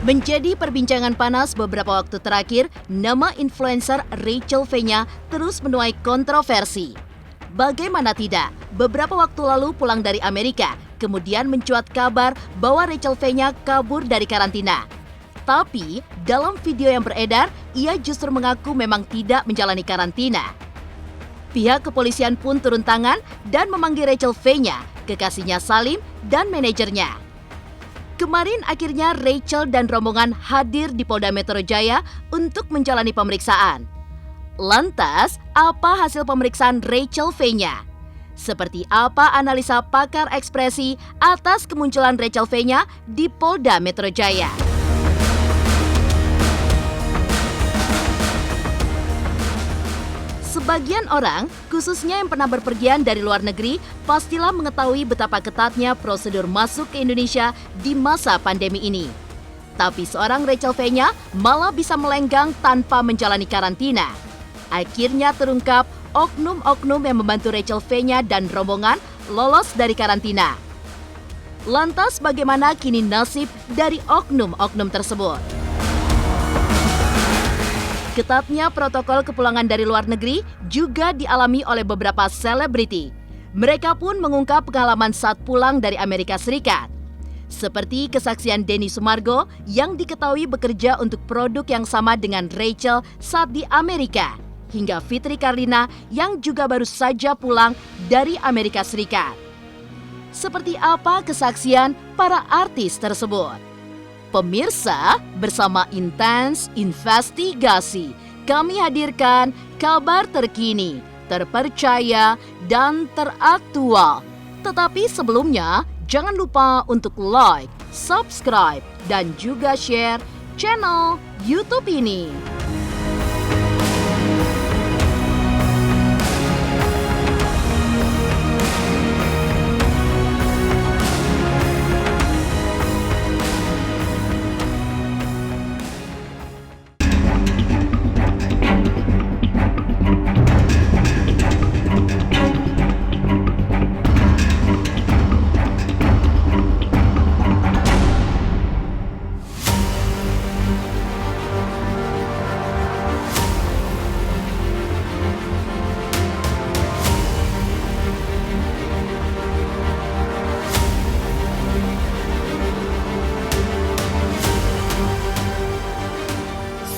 Menjadi perbincangan panas beberapa waktu terakhir, nama influencer Rachel Fenya terus menuai kontroversi. Bagaimana tidak, beberapa waktu lalu pulang dari Amerika, kemudian mencuat kabar bahwa Rachel Fenya kabur dari karantina. Tapi, dalam video yang beredar, ia justru mengaku memang tidak menjalani karantina. Pihak kepolisian pun turun tangan dan memanggil Rachel Fenya, kekasihnya Salim, dan manajernya. Kemarin akhirnya Rachel dan rombongan hadir di Polda Metro Jaya untuk menjalani pemeriksaan. Lantas, apa hasil pemeriksaan Rachel Fenya? Seperti apa analisa pakar ekspresi atas kemunculan Rachel Fenya di Polda Metro Jaya? Sebagian orang, khususnya yang pernah berpergian dari luar negeri, pastilah mengetahui betapa ketatnya prosedur masuk ke Indonesia di masa pandemi ini. Tapi seorang Rachel Fenya malah bisa melenggang tanpa menjalani karantina. Akhirnya terungkap oknum-oknum yang membantu Rachel Fenya dan rombongan lolos dari karantina. Lantas bagaimana kini nasib dari oknum-oknum tersebut? Ketatnya protokol kepulangan dari luar negeri juga dialami oleh beberapa selebriti. Mereka pun mengungkap pengalaman saat pulang dari Amerika Serikat. Seperti kesaksian Denny Sumargo yang diketahui bekerja untuk produk yang sama dengan Rachel saat di Amerika. Hingga Fitri Karlina yang juga baru saja pulang dari Amerika Serikat. Seperti apa kesaksian para artis tersebut? Pemirsa, bersama Intens Investigasi, kami hadirkan kabar terkini, terpercaya, dan teraktual. Tetapi sebelumnya, jangan lupa untuk like, subscribe, dan juga share channel YouTube ini.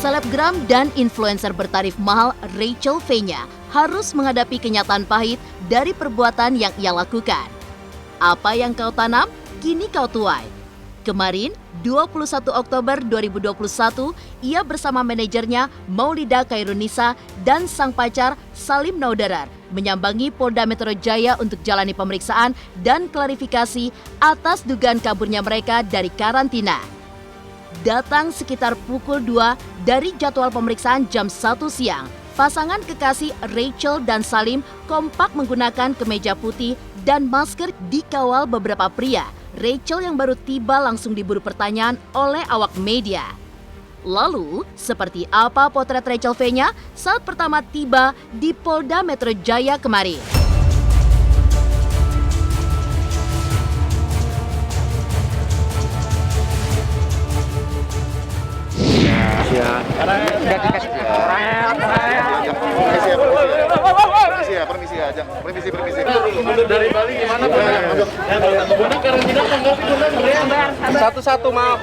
Selebgram dan influencer bertarif mahal Rachel Fenya harus menghadapi kenyataan pahit dari perbuatan yang ia lakukan. Apa yang kau tanam, kini kau tuai. Kemarin, 21 Oktober 2021, ia bersama manajernya Maulida Khairunisa dan sang pacar Salim Naudarar menyambangi Polda Metro Jaya untuk jalani pemeriksaan dan klarifikasi atas dugaan kaburnya mereka dari karantina. Datang sekitar pukul 2 dari jadwal pemeriksaan jam 1 siang, pasangan kekasih Rachel dan Salim kompak menggunakan kemeja putih dan masker dikawal beberapa pria. Rachel yang baru tiba langsung diburu pertanyaan oleh awak media. Lalu, seperti apa potret Rachel Fenya saat pertama tiba di Polda Metro Jaya kemarin? Permisi. Dari Bali gimana Pak? Bunda karantina tanggal satu-satu maaf.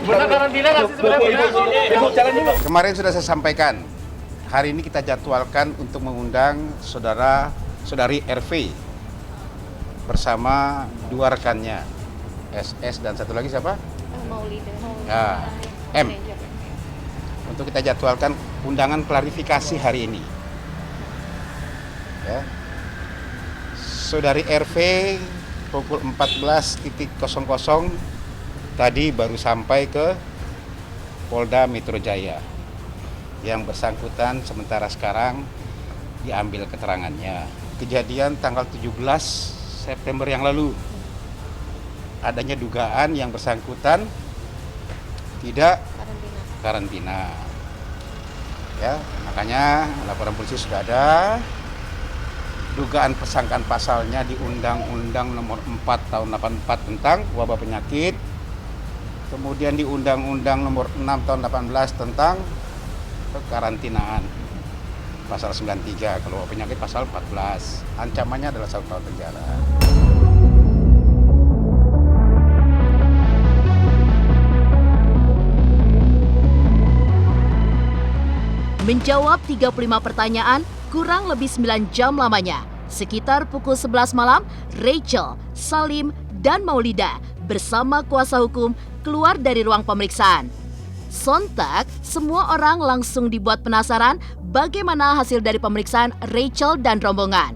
Bunda karantina nggak sih sebenarnya? Kemarin sudah saya sampaikan, hari ini kita jadwalkan untuk mengundang saudari RV bersama dua rekannya, SS dan satu lagi siapa? Maulida. Ya, M. Untuk kita jadwalkan undangan klarifikasi hari ini. Ya. Saudari RV pukul 14.00 tadi baru sampai ke Polda Metro Jaya. Yang bersangkutan sementara sekarang diambil keterangannya. Kejadian tanggal 17 September yang lalu. Adanya dugaan yang bersangkutan tidak karantina. Ya, makanya laporan polisi sudah ada. Dugaan persangkaan pasalnya di Undang-Undang Nomor 4 Tahun 84 tentang wabah penyakit kemudian di Undang-Undang Nomor 6 Tahun 18 tentang kekarantinaan pasal 93, kalau penyakit pasal 14, ancamannya adalah 1 tahun penjara. Menjawab 35 pertanyaan kurang lebih 9 jam lamanya. Sekitar pukul 11 malam, Rachel, Salim, dan Maulida bersama kuasa hukum keluar dari ruang pemeriksaan. Sontak, semua orang langsung dibuat penasaran bagaimana hasil dari pemeriksaan Rachel dan rombongan.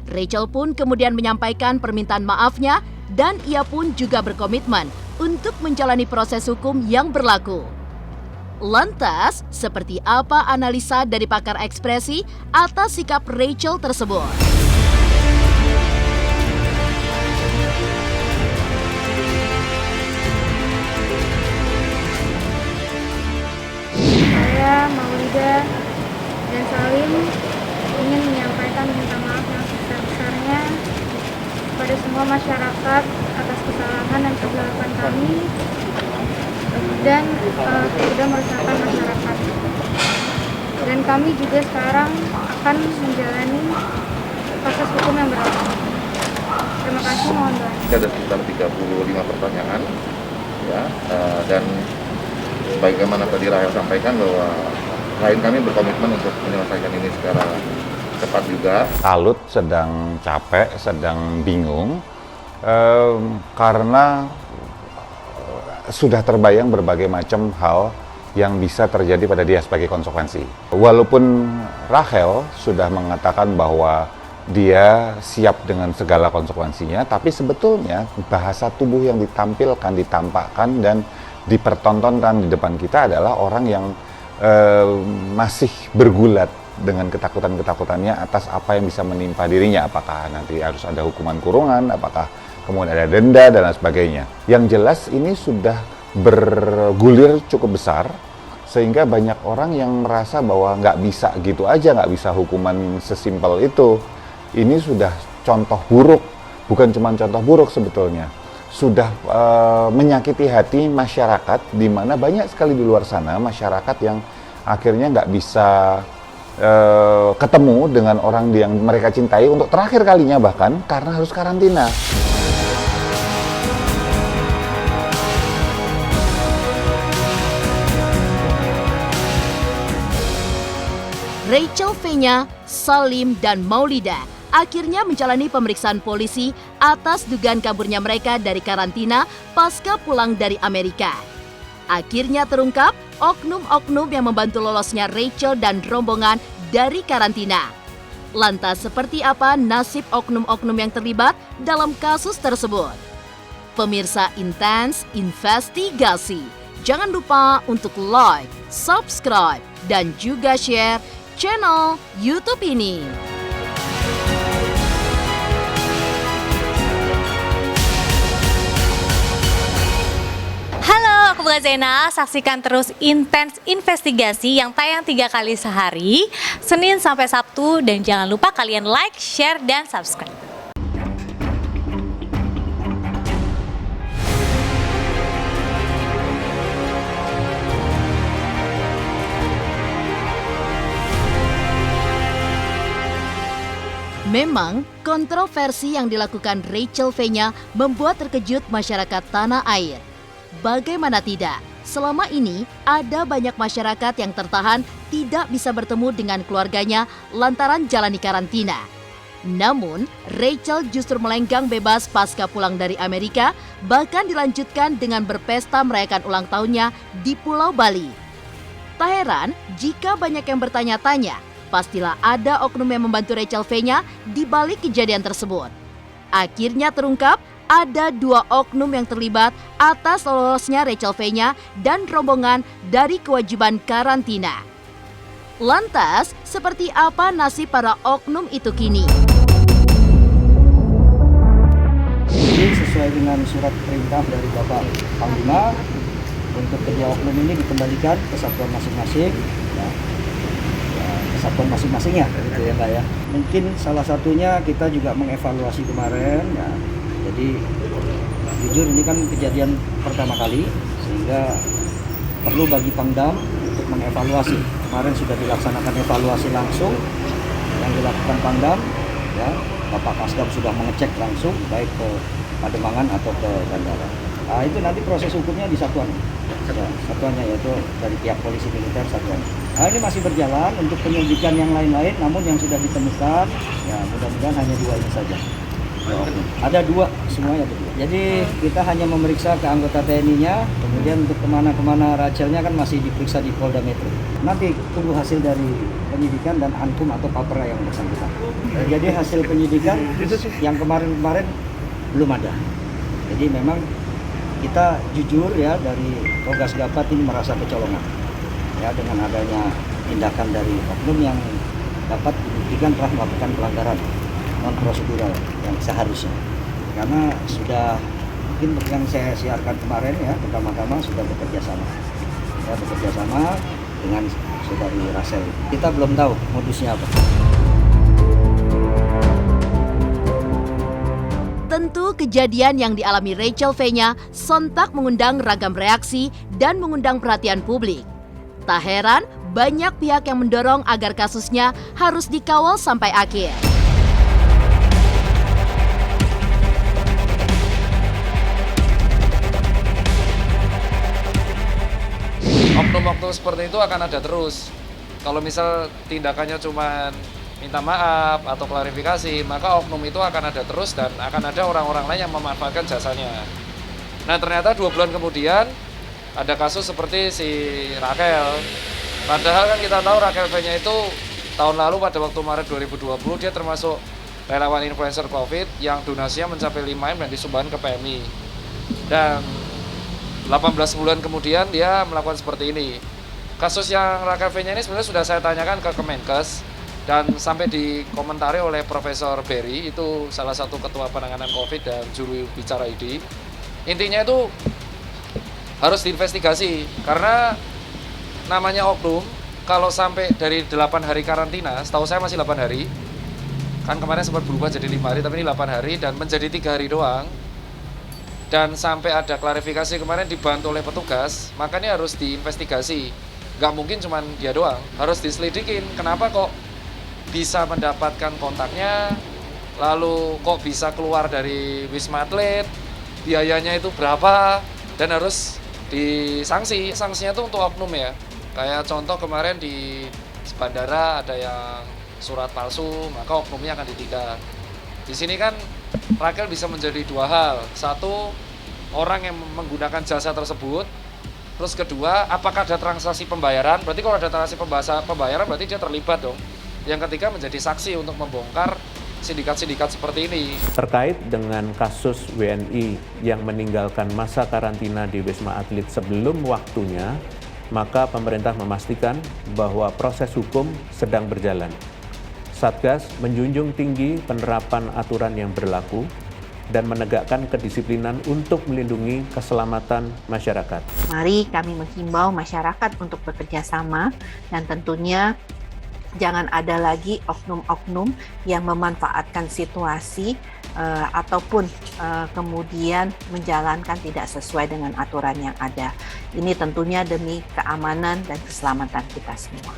Rachel pun kemudian menyampaikan permintaan maafnya dan ia pun juga berkomitmen untuk menjalani proses hukum yang berlaku. Lantas, seperti apa analisa dari pakar ekspresi atas sikap Rachel tersebut? Saya, Maulida, dan Salim ingin menyampaikan minta maaf yang sebesar-besarnya kepada semua masyarakat atas kesalahan yang telah dilakukan kami dan sudah meresahkan masyarakat. Dan kami juga sekarang akan menjalani proses hukum yang berlaku. Terima kasih, mohon doa. Ada sekitar 35 pertanyaan, ya, dan bagaimana tadi Rahel sampaikan bahwa klien kami berkomitmen untuk menyelesaikan ini secara cepat juga. Salut, sedang capek, sedang bingung, karena sudah terbayang berbagai macam hal yang bisa terjadi pada dia sebagai konsekuensi. Walaupun Rahel sudah mengatakan bahwa dia siap dengan segala konsekuensinya, tapi sebetulnya bahasa tubuh yang ditampilkan, ditampakkan, dan dipertontonkan di depan kita adalah orang yang masih bergulat dengan ketakutan-ketakutannya atas apa yang bisa menimpa dirinya. Apakah nanti harus ada hukuman kurungan, apakah kemudian ada denda, dan lain sebagainya. Yang jelas ini sudah bergulir cukup besar, sehingga banyak orang yang merasa bahwa nggak bisa gitu aja, nggak bisa hukuman sesimpel itu. Ini sudah contoh buruk, bukan cuma contoh buruk sebetulnya. Sudah menyakiti hati masyarakat, di mana banyak sekali di luar sana masyarakat yang akhirnya nggak bisa ketemu dengan orang yang mereka cintai untuk terakhir kalinya, bahkan karena harus karantina. Rachel Fenya, Salim, dan Maulida akhirnya menjalani pemeriksaan polisi atas dugaan kaburnya mereka dari karantina pasca pulang dari Amerika. Akhirnya terungkap oknum-oknum yang membantu lolosnya Rachel dan rombongan dari karantina. Lantas seperti apa nasib oknum-oknum yang terlibat dalam kasus tersebut? Pemirsa Intens Investigasi, jangan lupa untuk like, subscribe, dan juga share channel YouTube ini. Halo, aku Bunga Zainal. Saksikan terus Intens Investigasi yang tayang 3 kali sehari, Senin sampai Sabtu, dan jangan lupa kalian like, share, dan subscribe. Memang, kontroversi yang dilakukan Rachel Fenya membuat terkejut masyarakat tanah air. Bagaimana tidak, selama ini ada banyak masyarakat yang tertahan tidak bisa bertemu dengan keluarganya lantaran jalani karantina. Namun, Rachel justru melenggang bebas pasca pulang dari Amerika, bahkan dilanjutkan dengan berpesta merayakan ulang tahunnya di Pulau Bali. Tak heran jika banyak yang bertanya-tanya, pastilah ada oknum yang membantu Rachel Fenya di balik kejadian tersebut. Akhirnya terungkap, ada 2 oknum yang terlibat atas lolosnya Rachel Fenya dan rombongan dari kewajiban karantina. Lantas, seperti apa nasib para oknum itu kini? Jadi sesuai dengan surat perintah dari Bapak Panglima, untuk kedua oknum ini dikembalikan ke satuan masing-masing, ya. Kesatuan masing-masing ya, gitu ya Mbak ya. Mungkin salah satunya kita juga mengevaluasi kemarin ya. Jadi jujur ini kan kejadian pertama kali, sehingga perlu bagi Pangdam untuk mengevaluasi. Kemarin sudah dilaksanakan evaluasi langsung yang dilakukan Pangdam, ya, Bapak Kasdam sudah mengecek langsung baik ke Pademangan atau ke bandara. Nah, itu nanti proses hukumnya di satuan, ya, satuannya yaitu dari pihak polisi militer satuan. Nah, ini masih berjalan untuk penyelidikan yang lain-lain, namun yang sudah ditemukan, ya mudah-mudahan hanya 2 ini saja. Ada 2, semuanya ada 2. Jadi kita hanya memeriksa ke anggota TNI-nya, kemudian untuk kemana-kemana Rachelnya kan masih diperiksa di Polda Metro. Nanti tunggu hasil dari penyidikan dan ankum atau papera yang bersangkutan. Jadi hasil penyidikan yang kemarin-kemarin belum ada. Jadi memang kita jujur ya dari Kogas Gapat ini merasa kecolongan ya dengan adanya tindakan dari oknum yang dapat dibuktikan telah melakukan pelanggaran non prosedural yang seharusnya, karena sudah mungkin yang saya siarkan kemarin ya pertama-tama sudah bekerja sama dengan saudari Rachel. Kita belum tahu modusnya apa. Tentu kejadian yang dialami Rachel Fenya sontak mengundang ragam reaksi dan mengundang perhatian publik. Tak heran banyak pihak yang mendorong agar kasusnya harus dikawal sampai akhir. Oknum-oknum seperti itu akan ada terus. Kalau misal tindakannya cuma minta maaf atau klarifikasi, maka oknum itu akan ada terus dan akan ada orang-orang lain yang memanfaatkan jasanya. Nah, ternyata 2 bulan kemudian ada kasus seperti si Rachel. Padahal kan kita tahu Rachel Fenya itu tahun lalu pada waktu Maret 2020 dia termasuk relawan influencer COVID yang donasinya mencapai 5M dan disumbangkan ke PMI. Dan 18 bulan kemudian dia melakukan seperti ini. Kasus yang Rachel Fenya ini sebenarnya sudah saya tanyakan ke Kemenkes dan sampai dikomentari oleh Profesor Berry, itu salah satu ketua penanganan COVID dan juru bicara ID. Intinya itu harus diinvestigasi karena namanya oknum kalau sampai dari 8 hari karantina, setahu saya masih 8 hari. Kan kemarin sempat berubah jadi 5 hari, tapi ini 8 hari dan menjadi 3 hari doang. Dan sampai ada klarifikasi kemarin dibantu oleh petugas, makanya harus diinvestigasi. Nggak mungkin cuma dia doang, harus diselidikin. Kenapa kok bisa mendapatkan kontaknya, lalu kok bisa keluar dari Wisma Atlet, biayanya itu berapa, dan harus disanksi. Sanksinya itu untuk oknum ya. Kayak contoh kemarin di bandara ada yang surat palsu, maka oknumnya akan ditindak. Di sini kan Rachel bisa menjadi 2 hal. Satu, orang yang menggunakan jasa tersebut. Terus kedua, apakah ada transaksi pembayaran? Berarti kalau ada transaksi pembayaran berarti dia terlibat dong. Yang ketiga menjadi saksi untuk membongkar sindikat-sindikat seperti ini. Terkait dengan kasus WNI yang meninggalkan masa karantina di Wisma Atlet sebelum waktunya, maka pemerintah memastikan bahwa proses hukum sedang berjalan. Satgas menjunjung tinggi penerapan aturan yang berlaku dan menegakkan kedisiplinan untuk melindungi keselamatan masyarakat. Mari kami menghimbau masyarakat untuk bekerja sama dan tentunya jangan ada lagi oknum-oknum yang memanfaatkan situasi ataupun kemudian menjalankan tidak sesuai dengan aturan yang ada. Ini tentunya demi keamanan dan keselamatan kita semua.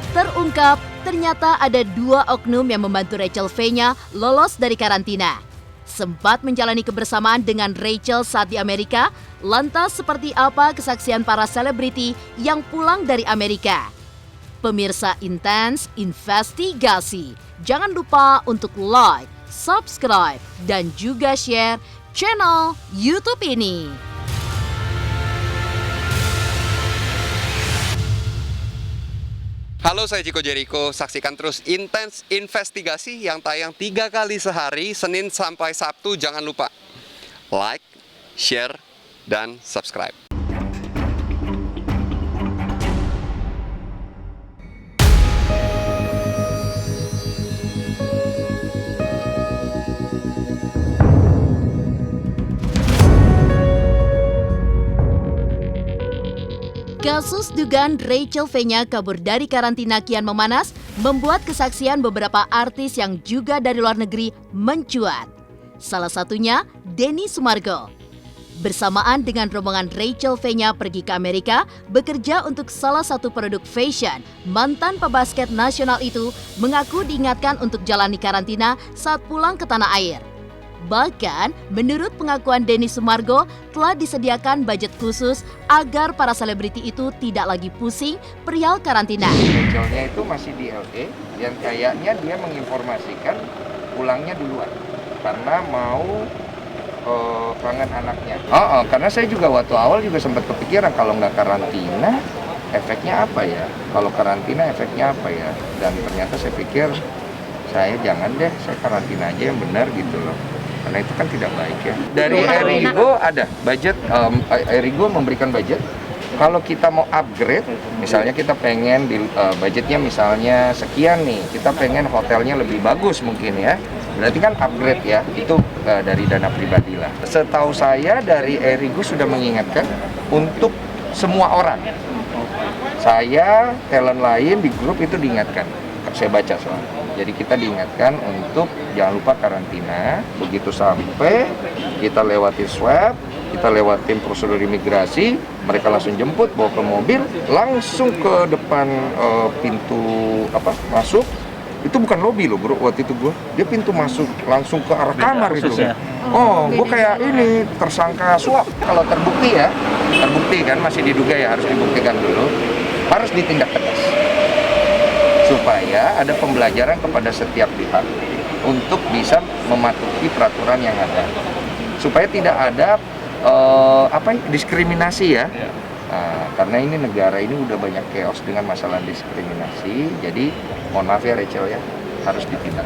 Terungkap, ternyata ada 2 oknum yang membantu Rachel Fenya lolos dari karantina. Sempat menjalani kebersamaan dengan Rachel saat di Amerika, lantas seperti apa kesaksian para selebriti yang pulang dari Amerika? Pemirsa Intens Investigasi, jangan lupa untuk like, subscribe, dan juga share channel YouTube ini. Halo, saya Ciko Jericho. Saksikan terus Intens Investigasi yang tayang 3 kali sehari, Senin sampai Sabtu. Jangan lupa like, share, dan subscribe. Kasus dugaan Rachel Fenya kabur dari karantina kian memanas, membuat kesaksian beberapa artis yang juga dari luar negeri mencuat. Salah satunya Denny Sumargo. Bersamaan dengan rombongan Rachel Fenya pergi ke Amerika, bekerja untuk salah satu produk fashion, mantan pebasket nasional itu mengaku diingatkan untuk jalani karantina saat pulang ke tanah air. Bahkan, menurut pengakuan Denny Sumargo, telah disediakan budget khusus agar para selebriti itu tidak lagi pusing perihal karantina. Rachelnya itu masih di LA, dan kayaknya dia menginformasikan pulangnya duluan, karena mau kangen anaknya. Karena saya juga waktu awal juga sempat kepikiran kalau nggak karantina, efeknya apa ya? Kalau karantina efeknya apa ya? Dan ternyata saya pikir, saya jangan deh, saya karantina aja yang benar gitu loh. Karena itu kan tidak baik ya. Dari Erigo ada budget, Erigo memberikan budget. Kalau kita mau upgrade, misalnya kita pengen di budgetnya misalnya sekian nih, kita pengen hotelnya lebih bagus mungkin ya. Berarti kan upgrade ya, itu dari dana pribadi lah. Setahu saya dari Erigo sudah mengingatkan untuk semua orang. Saya, talent lain di grup itu diingatkan. Saya baca soalnya. Jadi kita diingatkan untuk jangan lupa karantina. Begitu sampai kita lewati swab, kita lewatin prosedur imigrasi, mereka langsung jemput, bawa ke mobil, langsung ke depan pintu masuk. Itu bukan lobby loh bro, waktu itu gue, dia pintu masuk langsung ke arah kamar itu. Gue kayak ini tersangka suap. Kalau terbukti ya, terbukti kan masih diduga ya, harus dibuktikan dulu, harus ditindak tegas. Supaya ada pembelajaran kepada setiap pihak untuk bisa mematuhi peraturan yang ada, supaya tidak ada diskriminasi ya. Karena ini negara ini udah banyak chaos dengan masalah diskriminasi, jadi mohon maaf ya Rachel ya, harus ditindak.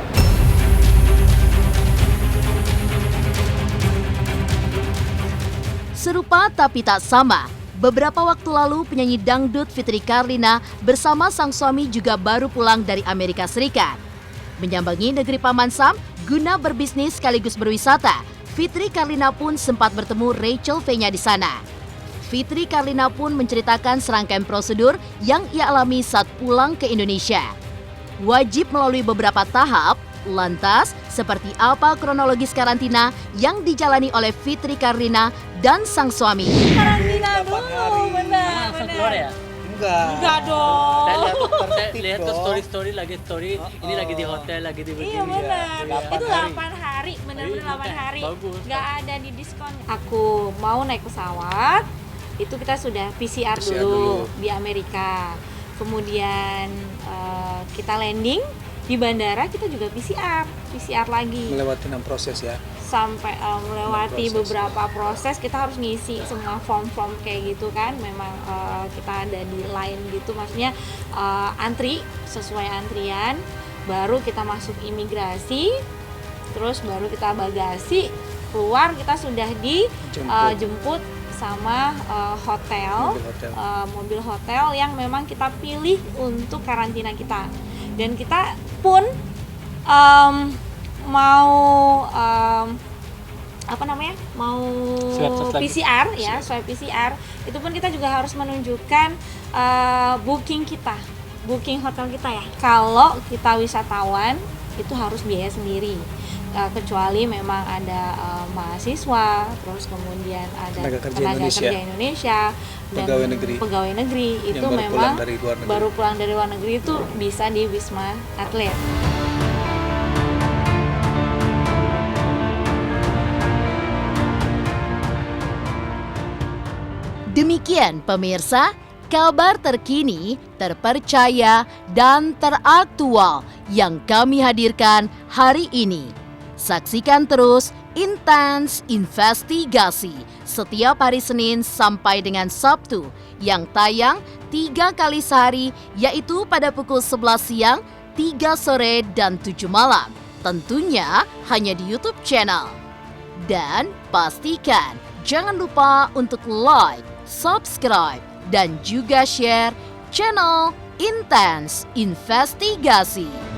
Serupa tapi tak sama. Beberapa waktu lalu, penyanyi dangdut Fitri Karlina bersama sang suami juga baru pulang dari Amerika Serikat. Menyambangi negeri Paman Sam guna berbisnis sekaligus berwisata, Fitri Karlina pun sempat bertemu Rachel Fenya di sana. Fitri Karlina pun menceritakan serangkaian prosedur yang ia alami saat pulang ke Indonesia. Wajib melalui beberapa tahap. Lantas, seperti apa kronologis karantina yang dijalani oleh Fitri Karlina dan sang suami? Karantina dulu, benar. Keluar ya? Enggak dong. Saya lihat tuh story lagi ini lagi di hotel, lagi di begini. Iya benar. Itu 8 hari, benar-benar 8 hari. Nggak ada di diskon. Aku mau naik pesawat, itu kita sudah PCR dulu di Amerika. Kemudian kita landing di bandara, kita juga PCR lagi. Melewati 6 proses ya? Sampai melewati beberapa proses, kita harus ngisi semua form-form kayak gitu kan. Memang kita ada di line gitu, maksudnya antri sesuai antrian, baru kita masuk imigrasi, terus baru kita bagasi, keluar kita sudah dijemput sama mobil hotel yang memang kita pilih untuk karantina kita. Dan kita pun mau PCR ya, swab PCR, itu pun kita juga harus menunjukkan booking hotel kita ya. Kalau kita wisatawan itu harus biaya sendiri, kecuali memang ada mahasiswa, terus kemudian ada tenaga kerja Indonesia dan pegawai negeri itu memang baru pulang dari luar negeri itu bisa di Wisma Atlet. Demikian pemirsa, kabar terkini, terpercaya, dan teraktual yang kami hadirkan hari ini. Saksikan terus Intens Investigasi setiap hari Senin sampai dengan Sabtu yang tayang 3 kali sehari, yaitu pada pukul 11 siang, 3 sore, dan 7 malam. Tentunya hanya di YouTube channel. Dan pastikan jangan lupa untuk like, subscribe, dan juga share channel Intens Investigasi.